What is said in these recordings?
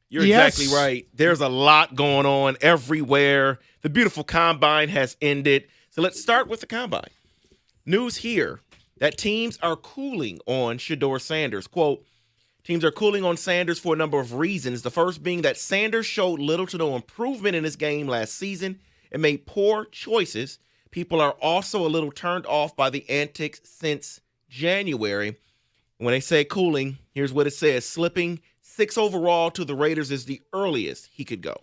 You're exactly right. There's a lot going on everywhere. The beautiful combine has ended. So let's start with the combine. News here that teams are cooling on Shador Sanders. Quote, teams are cooling on Sanders for a number of reasons. The first being that Sanders showed little to no improvement in his game last season and made poor choices. People are also a little turned off by the antics since January. When they say cooling, here's what it says. Slipping 6 overall to the Raiders is the earliest he could go.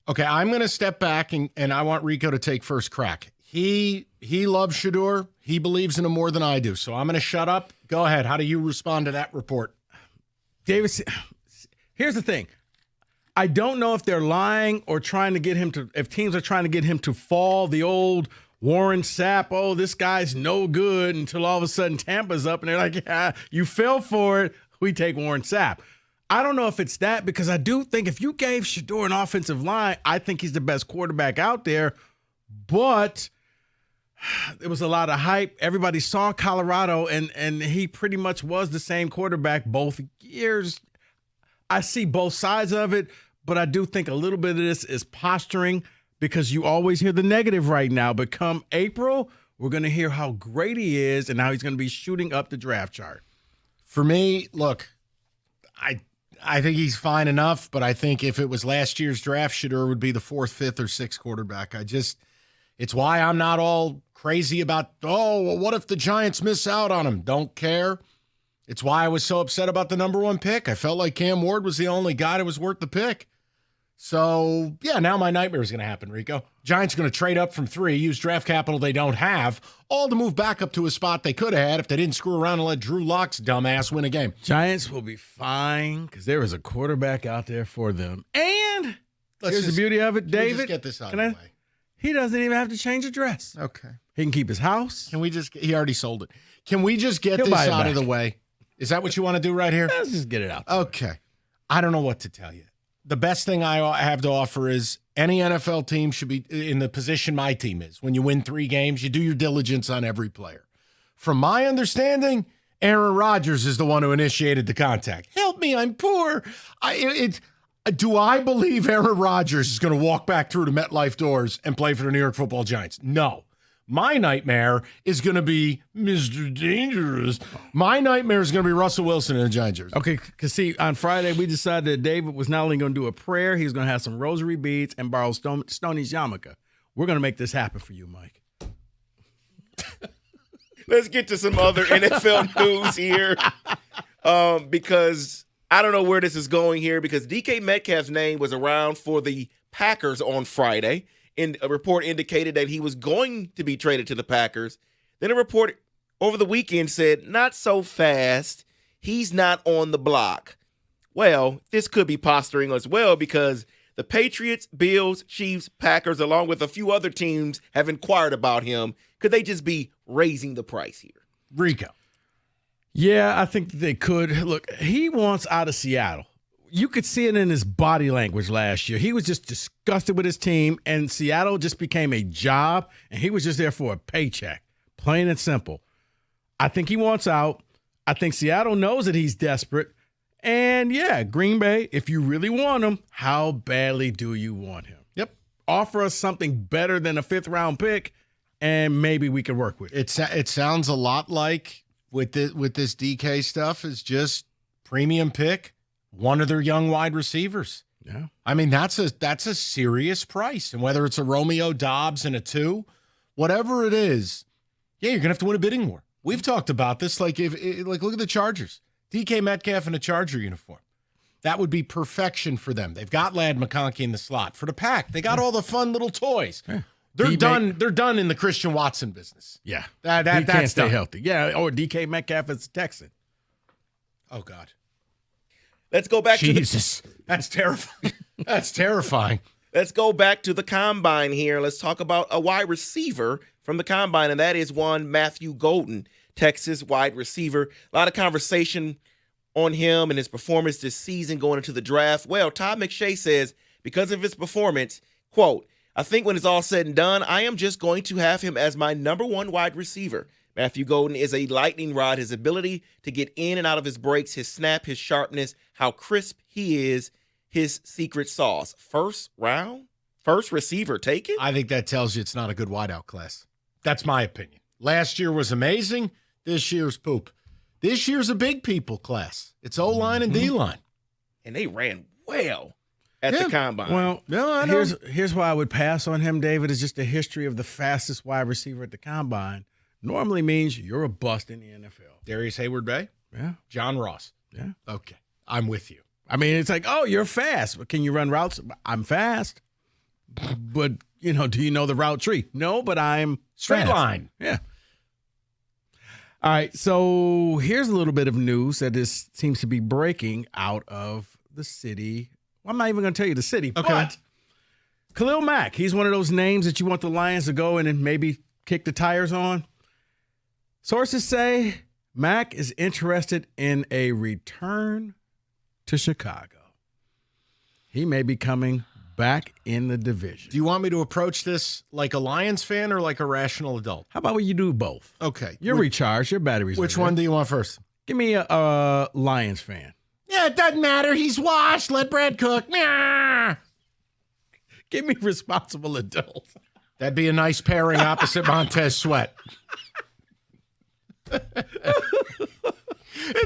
Okay, I'm going to step back, and I want Rico to take first crack. He loves Shador. He believes in him more than I do. So I'm going to shut up. Go ahead. How do you respond to that report? Davis, here's the thing. I don't know if they're lying or trying to get him to, if teams are trying to get him to fall the old Warren Sapp, oh, this guy's no good, until all of a sudden Tampa's up and they're like, yeah, you fell for it. We take Warren Sapp. I don't know if it's that, because I do think if you gave Shador an offensive line, I think he's the best quarterback out there. But there was a lot of hype. Everybody saw Colorado, and he pretty much was the same quarterback both years. I see both sides of it, but I do think a little bit of this is posturing, because you always hear the negative right now. But come April, we're going to hear how great he is and how he's going to be shooting up the draft chart. For me, look, I think he's fine enough, but I think if it was last year's draft, Shador would be the 4th, 5th, or 6th quarterback. It's why I'm not all crazy about, well, what if the Giants miss out on him? Don't care. It's why I was so upset about the number 1 pick. I felt like Cam Ward was the only guy that was worth the pick. So, yeah, now my nightmare is going to happen, Rico. Giants are going to trade up from 3, use draft capital they don't have, all to move back up to a spot they could have had if they didn't screw around and let Drew Lock's dumbass win a game. Giants will be fine because there is a quarterback out there for them. And here's the beauty of it, David. Let's get this out of the way. He doesn't even have to change address. Okay. He can keep his house. He already sold it. Can we just get this out of the way? Is that what you want to do right here? Let's just get it out. Okay. I don't know what to tell you. The best thing I have to offer is any NFL team should be in the position my team is. When you win 3 games, you do your diligence on every player. From my understanding, Aaron Rodgers is the one who initiated the contact. Help me, I'm poor. Do I believe Aaron Rodgers is going to walk back through the MetLife doors and play for the New York Football Giants? No. My nightmare is going to be Mr. Dangerous. My nightmare is going to be Russell Wilson in a Giant jersey. Okay, because see, on Friday, we decided that David was not only going to do a prayer, he was going to have some rosary beads and borrow Stoney's yarmulke. We're going to make this happen for you, Mike. Let's get to some other NFL news here, because I don't know where this is going here, because DK Metcalf's name was around for the Packers on Friday. And a report indicated that he was going to be traded to the Packers. Then a report over the weekend said, not so fast. He's not on the block. Well, this could be posturing as well, because the Patriots, Bills, Chiefs, Packers, along with a few other teams have inquired about him. Could they just be raising the price here? Rico. Yeah, I think they could. Look, he wants out of Seattle. You could see it in his body language last year. He was just disgusted with his team, and Seattle just became a job, and he was just there for a paycheck, plain and simple. I think he wants out. I think Seattle knows that he's desperate. And, yeah, Green Bay, if you really want him, how badly do you want him? Yep. Offer us something better than a 5th-round pick, and maybe we can work with it. It sounds a lot like, with this DK stuff, is just premium pick. One of their young wide receivers. Yeah. I mean, that's a serious price. And whether it's a Romeo Dobbs and a 2, whatever it is, yeah, you're going to have to win a bidding war. We've talked about this. Like, look at the Chargers. DK Metcalf in a Charger uniform. That would be perfection for them. They've got Ladd McConkey in the slot. For the Pack, they got all the fun little toys. Yeah. They're done in the Christian Watson business. Yeah. That's can't stay done. Healthy. Yeah, or DK Metcalf is a Texan. Oh, God. Let's go back Jesus. That's terrifying. That's terrifying. Let's go back to the combine here. Let's talk about a wide receiver from the combine, and that is one Matthew Golden, Texas wide receiver. A lot of conversation on him and his performance this season going into the draft. Well, Todd McShay says because of his performance, quote, I think when it's all said and done, I am just going to have him as my number 1 wide receiver. Matthew Golden is a lightning rod. His ability to get in and out of his breaks, his snap, his sharpness, how crisp he is, his secret sauce? First round? First receiver taken? I think that tells you it's not a good wideout class. That's my opinion. Last year was amazing. This year's poop. This year's a big people class. It's O-line and D-line. And they ran well at the combine. Well, no, I know. here's why I would pass on him, David, is just the history of the fastest wide receiver at the combine normally means you're a bust in the NFL. Darius Hayward-Bay? Yeah. John Ross? Yeah. Okay. I'm with you. I mean, it's like, oh, you're fast. But can you run routes? I'm fast. But, do you know the route tree? No, but I'm Straight fast. line. Yeah. All right, so here's a little bit of news that seems to be breaking out of the city. Well, I'm not even going to tell you the city, but Khalil Mack, he's one of those names that you want the Lions to go in and maybe kick the tires on. Sources say Mack is interested in a return to Chicago. He may be coming back in the division. Do you want me to approach this like a Lions fan or like a rational adult? How about you do both? Okay. You're recharged. Your battery's Which in there. one do you want first? Give me a Lions fan. Yeah, it doesn't matter. He's washed. Let Brad cook. Meow. Give me responsible adults. That'd be a nice pairing opposite Montez Sweat.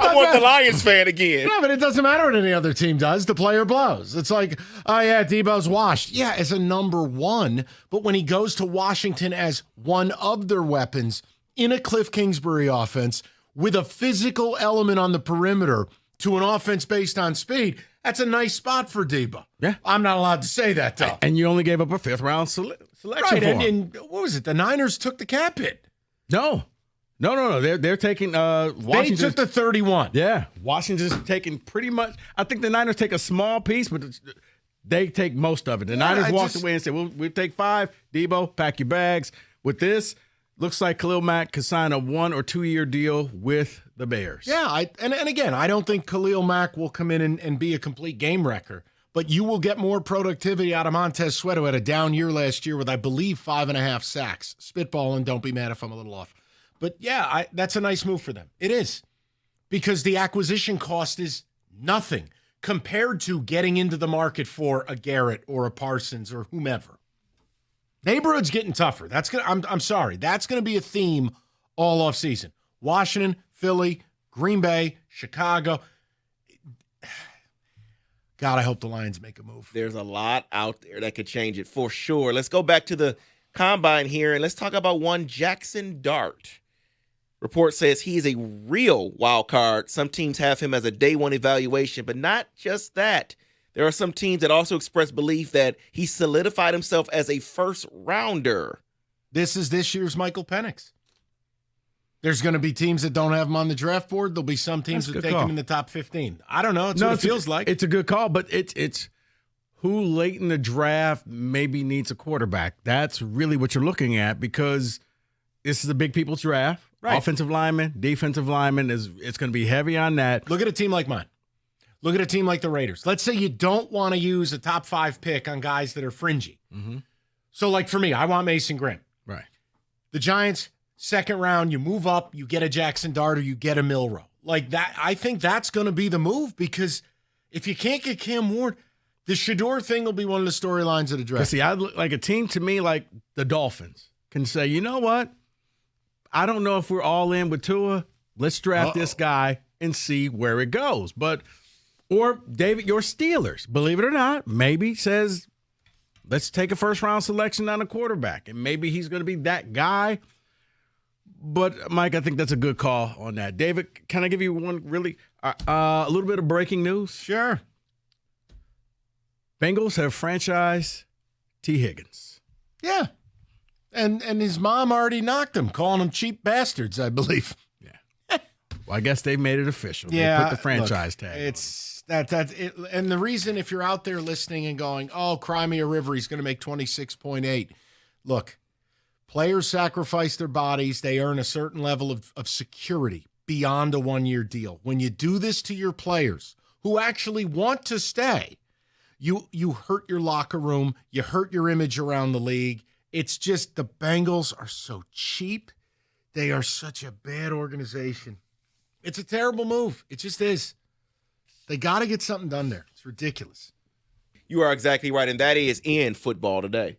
I want the Lions fan again. Yeah, but it doesn't matter what any other team does. The player blows. It's like, oh, yeah, Debo's washed. Yeah, as a number one. But when he goes to Washington as one of their weapons in a Cliff Kingsbury offense with a physical element on the perimeter to an offense based on speed, that's a nice spot for Debo. Yeah. I'm not allowed to say that, though. And you only gave up a fifth-round selection Right, for him. and what was it? The Niners took the cap hit. No. They're taking Washington. They took the 31. Yeah, Washington's taking pretty much. I think the Niners take a small piece, but they take most of it. The Niners walked away and said, "We'll take 5. Debo, pack your bags." With this, looks like Khalil Mack could sign a 1 or 2 year deal with the Bears. Yeah, and again, I don't think Khalil Mack will come in and be a complete game wrecker, but you will get more productivity out of Montez Sweat, who had a down year last year with, I believe, 5.5 sacks. Spitballing, don't be mad if I'm a little off. But, yeah, that's a nice move for them. It is. Because the acquisition cost is nothing compared to getting into the market for a Garrett or a Parsons or whomever. Neighborhood's getting tougher. I'm sorry. That's going to be a theme all offseason. Washington, Philly, Green Bay, Chicago. God, I hope the Lions make a move. There's a lot out there that could change it for sure. Let's go back to the combine here and let's talk about one Jackson Dart. Report says he is a real wild card. Some teams have him as a day one evaluation, but not just that. There are some teams that also express belief that he solidified himself as a first rounder. This is this year's Michael Penix. There's going to be teams that don't have him on the draft board. There'll be some teams that take him in the top 15. I don't know. It's what it feels like. It's a good call, but it's who late in the draft maybe needs a quarterback. That's really what you're looking at because this is a big people's draft. Right. Offensive lineman, defensive lineman, it's going to be heavy on that. Look at a team like mine. Look at a team like the Raiders. Let's say you don't want to use a top 5 pick on guys that are fringy. Mm-hmm. So, like for me, I want Mason Graham. Right. The Giants, second round, you move up, you get a Jackson Dart or you get a Milroe. Like that, I think that's going to be the move because if you can't get Cam Ward, the Shador thing will be one of the storylines of the draft. See, I'd look like a team to me like the Dolphins can say, you know what? I don't know if we're all in with Tua. Let's draft this guy and see where it goes. Or David, your Steelers, believe it or not, maybe says, let's take a first-round selection on a quarterback, and maybe he's going to be that guy. But, Mike, I think that's a good call on that. David, can I give you one really a little bit of breaking news? Sure. Bengals have franchised T. Higgins. Yeah. And his mom already knocked him, calling them cheap bastards, I believe. Yeah. Well, I guess they've made it official. Yeah, they put the franchise tag. It's that it. And the reason, if you're out there listening and going, "Oh, cry me a river," he's going to make 26.8. Look, players sacrifice their bodies; they earn a certain level of security beyond a 1-year deal. When you do this to your players who actually want to stay, you hurt your locker room, you hurt your image around the league. It's just the Bengals are so cheap. They are such a bad organization. It's a terrible move. It just is. They got to get something done there. It's ridiculous. You are exactly right, and that is in football today.